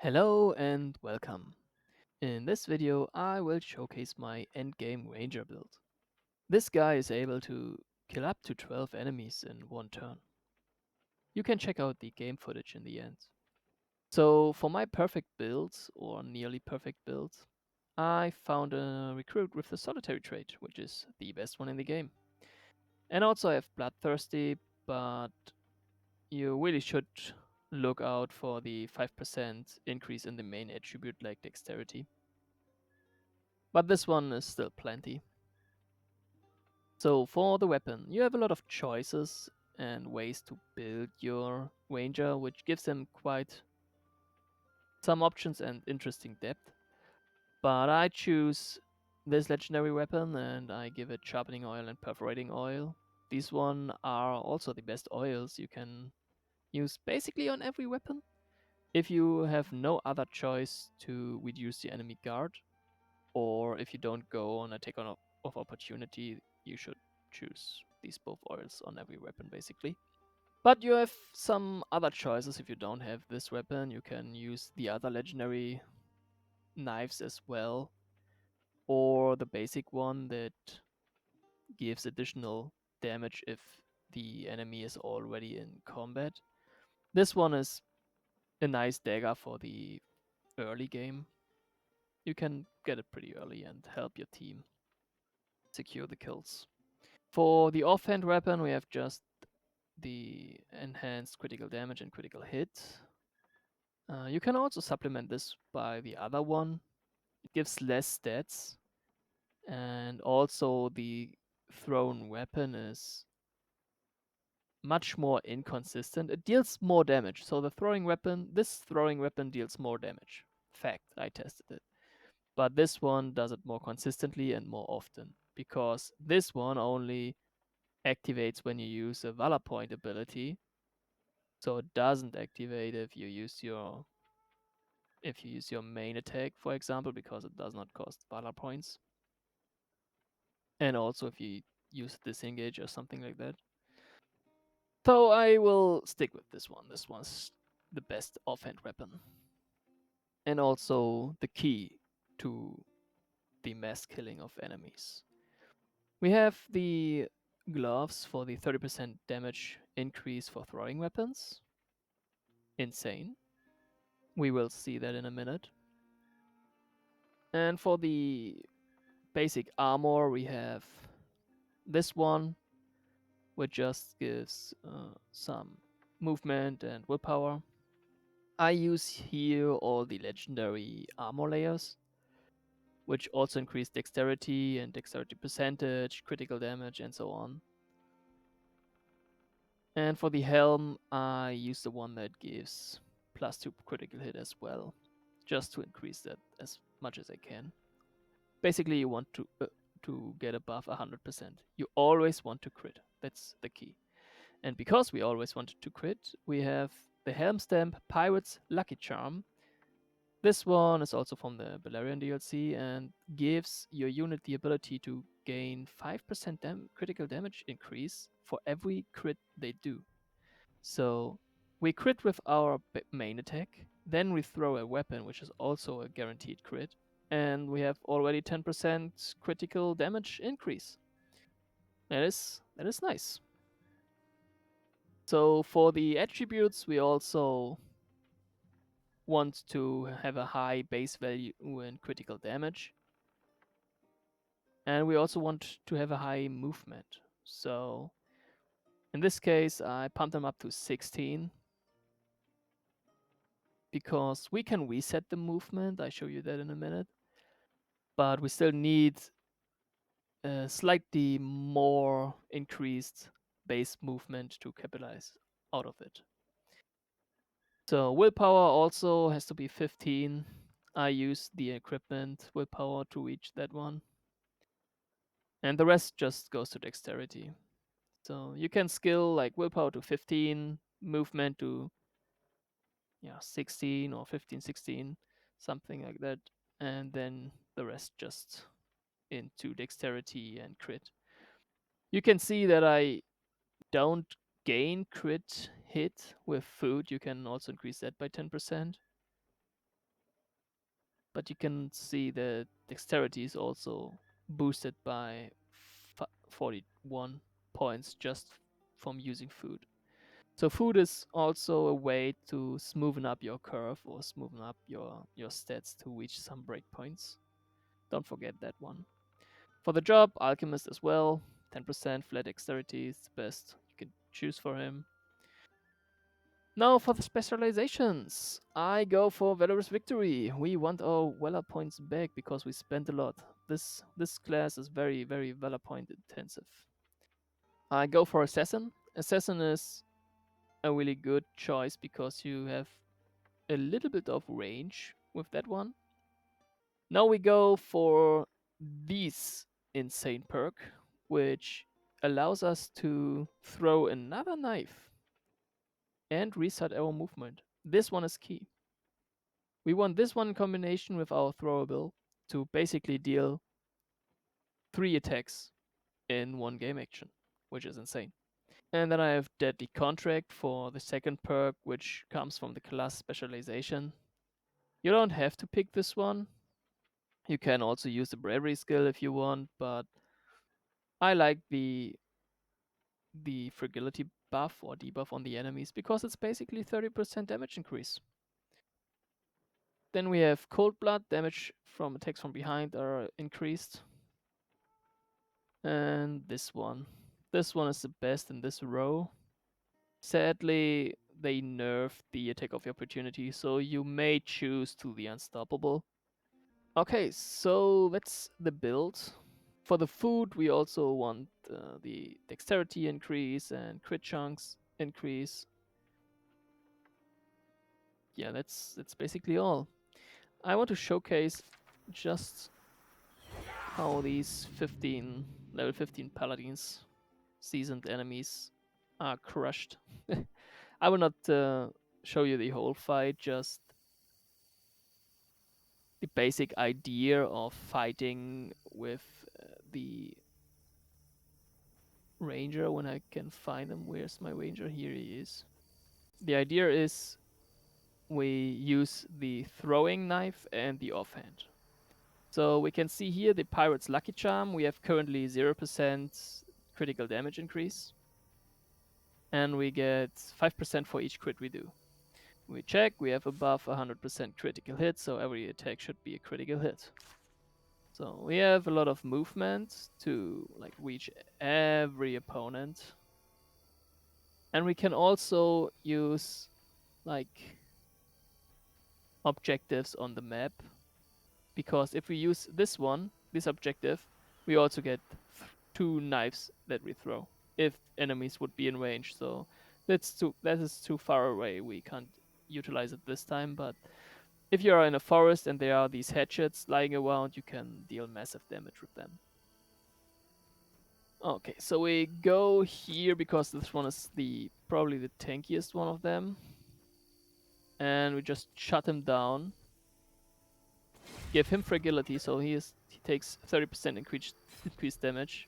Hello and welcome. In this video I will showcase my endgame ranger build. This guy is able to kill up to 12 enemies in one turn. You can check out the game footage in the end. So for my perfect build, or nearly perfect build, I found a recruit with the solitary trait, which is the best one in the game. And also I have bloodthirsty, but you really should look out for the 5% increase in the main attribute like dexterity. But this one is still plenty. So for the weapon, you have a lot of choices and ways to build your ranger, which gives them quite some options and interesting depth. But I choose this legendary weapon and I give it sharpening oil and perforating oil. These one are also the best oils you can use basically on every weapon. If you have no other choice to reduce the enemy guard, or if you don't go on a take on of opportunity, you should choose these both oils on every weapon basically. But you have some other choices. If you don't have this weapon, you can use the other legendary knives as well, or the basic one that gives additional damage if the enemy is already in combat. This one is a nice dagger for the early game. You can get it pretty early and help your team secure the kills. For the offhand weapon, we have just the enhanced critical damage and critical hit. You can also supplement this by the other one. It gives less stats, and also the thrown weapon is much more inconsistent. It deals more damage. So this throwing weapon deals more damage. Fact, I tested it. But this one does it more consistently and more often, because this one only activates when you use a Valor Point ability. So it doesn't activate if you use your main attack, for example, because it does not cost Valor points. And also if you use disengage or something like that. So I will stick with this one. This one's the best offhand weapon. And also the key to the mass killing of enemies. We have the gloves for the 30% damage increase for throwing weapons. Insane. We will see that in a minute. And for the basic armor, we have this one, which just gives some movement and willpower. I use here all the legendary armor layers, which also increase dexterity and dexterity percentage, critical damage, and so on. And for the helm, I use the one that gives +2 critical hit as well, just to increase that as much as I can. Basically, you want to get above 100%. You always want to crit. That's the key. And because we always wanted to crit, we have the Helm Stamp Pirate's Lucky Charm. This one is also from the Balerion DLC and gives your unit the ability to gain 5% critical damage increase for every crit they do. So we crit with our main attack, then we throw a weapon, which is also a guaranteed crit, and we have already 10% critical damage increase. That is nice. So for the attributes, we also want to have a high base value and critical damage. And we also want to have a high movement. So in this case, I pumped them up to 16 because we can reset the movement. I show you that in a minute. But we still need a slightly more increased base movement to capitalize out of it. So willpower also has to be 15. I use the equipment willpower to reach that one. And the rest just goes to dexterity. So you can skill like willpower to 15, movement to 16 or 15, 16, something like that. And then the rest just into dexterity and crit. You can see that I don't gain crit hit with food. You can also increase that by 10%. but you can see that dexterity is also boosted by 41 points just from using food. So food is also a way to smoothen up your curve or smoothen up your stats to reach some breakpoints. Don't forget that one. For the job, Alchemist as well. 10% flat dexterity is the best you can choose for him. Now for the specializations. I go for Valorous Victory. We want our Valor points back because we spent a lot. This class is very, very Valor point intensive. I go for Assassin. Assassin is a really good choice because you have a little bit of range with that one. Now we go for this insane perk, which allows us to throw another knife and reset our movement. This one is key. We want this one in combination with our throwable to basically deal 3 attacks in one game action, which is insane. And then I have Deadly Contract for the second perk, which comes from the class specialization. You don't have to pick this one. You can also use the bravery skill if you want, but I like the fragility buff or debuff on the enemies because it's basically 30% damage increase. Then we have Cold Blood, damage from attacks from behind are increased. And this one. This one is the best in this row. Sadly, they nerfed the attack of opportunity, so you may choose to the unstoppable. Okay, so that's the build. For the food, we also want the dexterity increase and crit chunks increase. Yeah, that's basically all. I want to showcase just how these level 15 paladins, seasoned enemies, are crushed. I will not show you the whole fight, just the basic idea of fighting with the ranger when I can find him. Where's my ranger? Here he is. The idea is we use the throwing knife and the offhand. So we can see here the pirate's lucky charm. We have currently 0% critical damage increase. And we get 5% for each crit we do. We check, we have above 100% critical hit, so every attack should be a critical hit. So we have a lot of movement to like reach every opponent. And we can also use like objectives on the map, because if we use this objective, we also get 2 knives that we throw if enemies would be in range. So that is too far away. We can't utilize it this time, but if you are in a forest and there are these hatchets lying around, you can deal massive damage with them. Okay, so we go here because this one is probably the tankiest one of them. And we just shut him down. Give him fragility, so he takes 30% increased damage.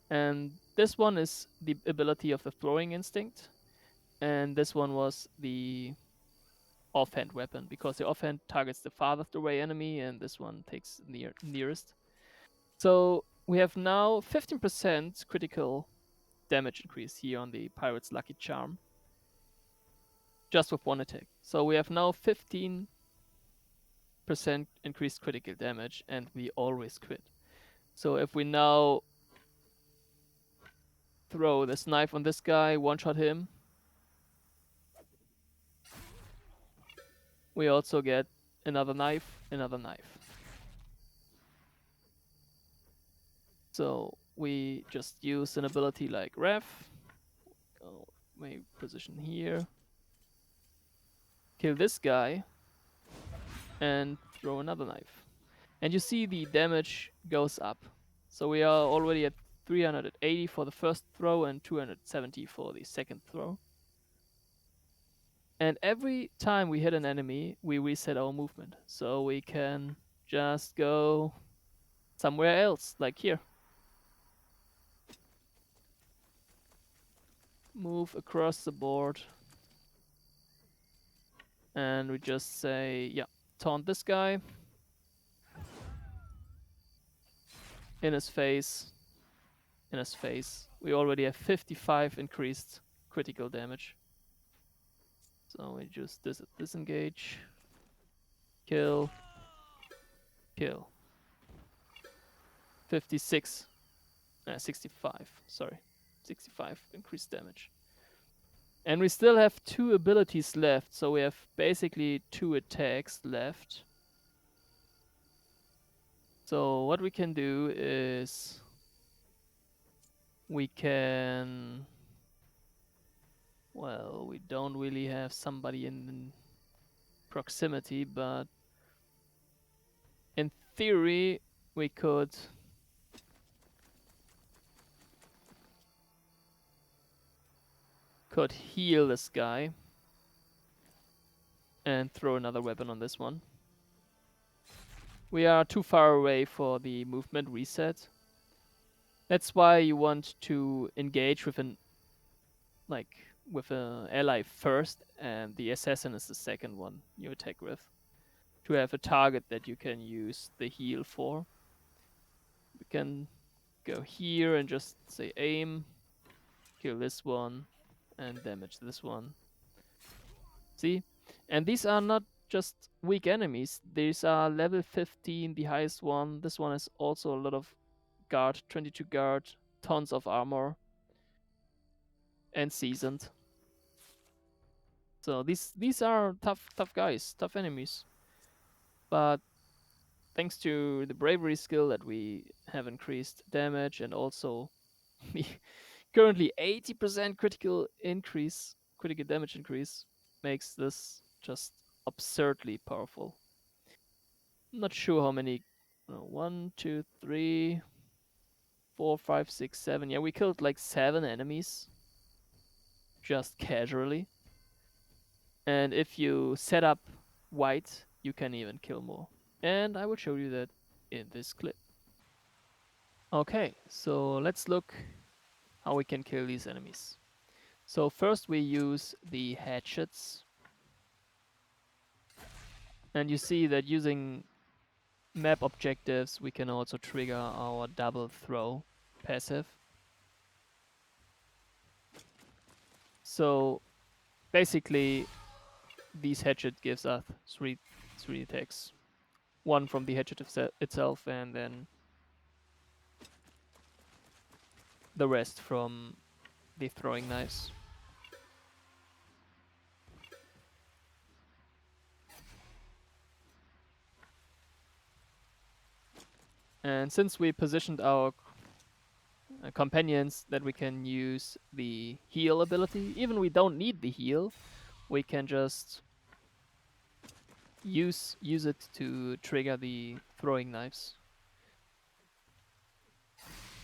And this one is the ability of the throwing instinct. And this one was the offhand weapon, because the offhand targets the farthest away enemy, and this one takes nearest. So we have now 15% critical damage increase here on the pirate's lucky charm, just with one attack. So we have now 15% increased critical damage, and we always crit. So if we now throw this knife on this guy, one-shot him, we also get another knife. So we just use an ability like Ref. Oh, maybe position here. Kill this guy and throw another knife. And you see the damage goes up. So we are already at 380 for the first throw and 270 for the second throw. And every time we hit an enemy, we reset our movement. So we can just go somewhere else, like here. Move across the board. And we just say, yeah, taunt this guy. In his face. In his face. We already have 55 increased critical damage. So we just disengage. Kill. Kill. 56. 65. Sorry. 65 increased damage. And we still have 2 abilities left, so we have basically 2 attacks left. So what we can do is we can... Well, we don't really have somebody in proximity, but in theory we could heal this guy and throw another weapon on this one. We are too far away for the movement reset. That's why you want to engage with an ally first, and the assassin is the second one you attack with, to have a target that you can use the heal for. We can go here and just say aim, kill this one, and damage this one. See? And these are not just weak enemies. These are level 15, the highest one. This one has also a lot of guard, 22 guard, tons of armor, and seasoned. So these are tough guys, tough enemies. But thanks to the bravery skill that we have increased damage, and also the currently 80% critical damage increase, makes this just absurdly powerful. I'm not sure how many. 1, 2, 3, 4, 5, 6, 7. Yeah, we killed like 7 enemies just casually. And if you set up white, you can even kill more. And I will show you that in this clip. Okay, so let's look how we can kill these enemies. So first we use the hatchets. And you see that using map objectives, we can also trigger our double throw passive. So basically, these hatchet gives us three attacks. One from the hatchet itself, and then the rest from the throwing knives. And since we positioned our companions that we can use the heal ability, even we don't need the heal, we can just use it to trigger the throwing knives.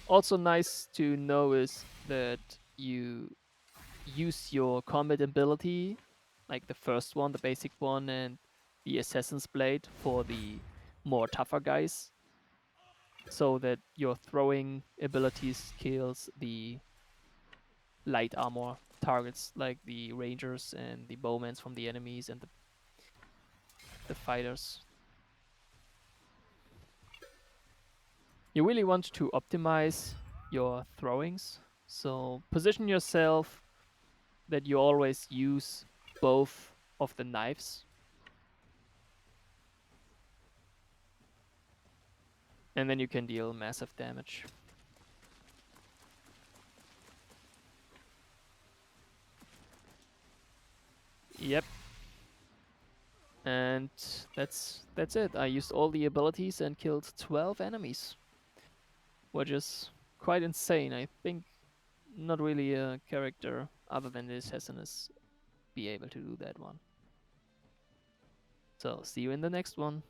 Also nice to know is that you use your combat ability, like the first one, the basic one, and the Assassin's Blade for the more tougher guys, so that your throwing abilities kills the light armor targets, like the rangers and the bowmen from the enemies and the fighters. You really want to optimize your throwings, so position yourself that you always use both of the knives. And then you can deal massive damage. Yep. And that's it. I used all the abilities and killed 12 enemies, which is quite insane. I think not really a character other than the assassin is be able to do that one. So see you in the next one.